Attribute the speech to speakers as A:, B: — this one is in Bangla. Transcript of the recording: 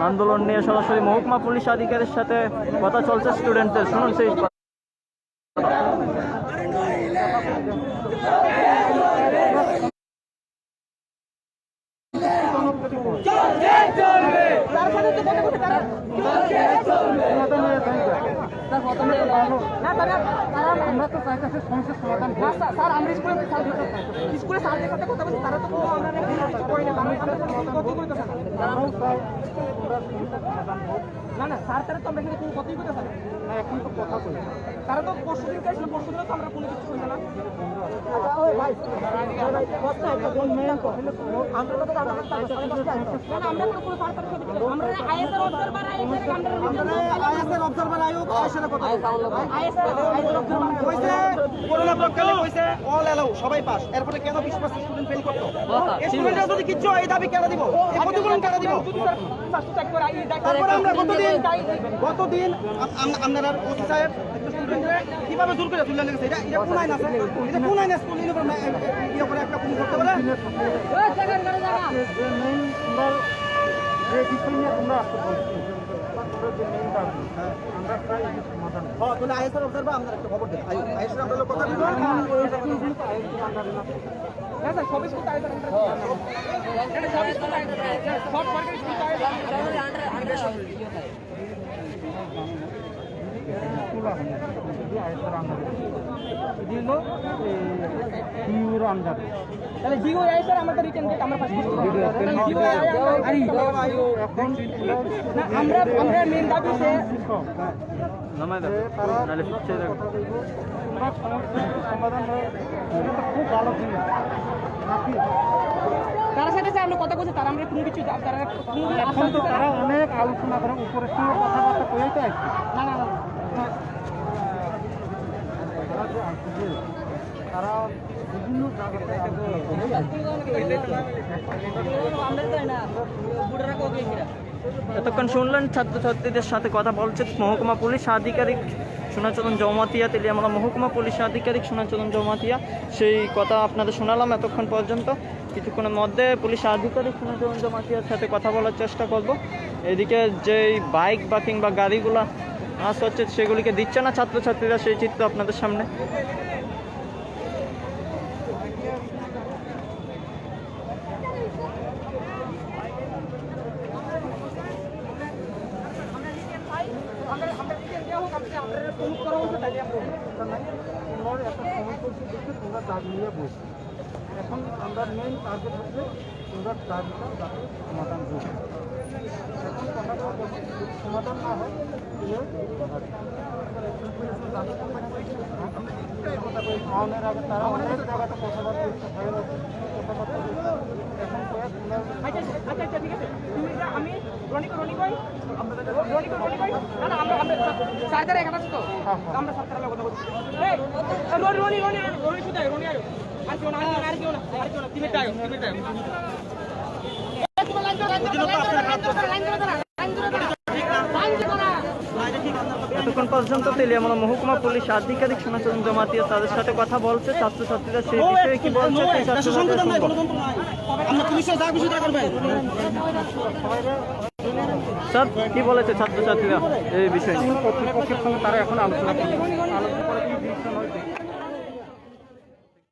A: আন্দোলন নিয়ে সরাসরি মহকুমা পুলিশ আধিকারিকের সাথে কথা চলছে স্টুডেন্টদের। শুনুন সেই
B: আমরা তো চাইতেছি সমস্যার সমাধান স্যার। আমরা স্কুলে স্যারদের সাথে কথা বলছি, তারা তো না না স্যার, তারা তো আমরা এখানে কোনো কথাই করতে পারি না। এখন তো কথা বলি, তারা তো পরশু দিন গেছিল, পরশু দিনে তো আমরা কোনো কিছু হইল না। সবাই পাস, এরপরে কেন 20% স্টুডেন্ট ফেল করতো? স্টুডেন্টরা যদি কিছু এই দাবি কেন দিব, এই প্রতিফলন কেন দিব? গতদিন আপনারা ওসি সাহেব কিভাবে দূর করে তুলে লেগেছে? এটা কোন আইন আছে? এটা কোন আইন স্কুল ইউনিফর্ম ইয়ে করে একটা পুলিশ করতে পারে? আইএসআর অবজারভার আমরা একটা খবর দেন, আইএসআর আমরা কথা বলবো। হ্যাঁ স্যার, সব স্কুল আইএসআর আমরা সব স্কুল আইএসআর সব সরকারি স্কুল আইএসআর তাহলে জিও আইএসআর আমাদের রিটার্ন ডেট আমরা পাস করব। আমরা মেন দাবি সে
A: নামায় দাও, নালে পিছিয়ে দাও।
B: সমাধান খুব ভালো ছিল। তার সাথে আমরা কথা বলছি, তারা আমরা কোনো কিছু তারা অনেক আলোচনা করে উপরের সঙ্গে কথাবার্তা করেই তো আসছে। না না না, তারা বিভিন্ন
A: এতক্ষণ শুনলেন ছাত্রছাত্রীদের সাথে কথা বলছে মহকুমা পুলিশ আধিকারিক সোনাচরণ জমাতিয়া, তেলিয়ামলা মহকুমা পুলিশ আধিকারিক সোনাচরণ জমাতিয়া। সেই কথা আপনাদের শোনালাম এতক্ষণ পর্যন্ত। কিছুক্ষণের মধ্যে পুলিশ আধিকারিক সোনাচরণ জমাতিয়ার সাথে কথা বলার চেষ্টা করব। এদিকে যেই বাইক বা কিংবা গাড়িগুলো আস হচ্ছে সেগুলিকে দিচ্ছে না ছাত্রছাত্রীরা, সেই চিত্র আপনাদের সামনে।
B: এখন আমরা মেইন টার্গেট হচ্ছে তোমরা দাবিটা যাতে সমাধান হোক। এখন কথাটা সমাধান না হয় আওয়ানের আগে তারা অনেক জায়গাটা কথাবার্তা হয়ে গেছে, কথাবার্তা এখন আচ্ছা ঠিক আছে, আমি রনি ভাই না না আমরা সাইডে এখানে আছি তো, আমরা সাতটা কথা বলছি। রনি কোথায়? রনি আর কেউ না, তিমির টাইম
A: এতক্ষণ পর্যন্ত তেলিয়ামলা মহকুমা পুলিশ আধিকারিক সোনাচরণ জমাতিয়া তাদের সাথে কথা বলছে। ছাত্রছাত্রীরা সেই বিষয়ে কি বলছে স্যার কি বলেছে ছাত্রছাত্রীরা এই বিষয়ে?
B: কর্তৃপক্ষের সঙ্গে তারা এখন আলোচনা করে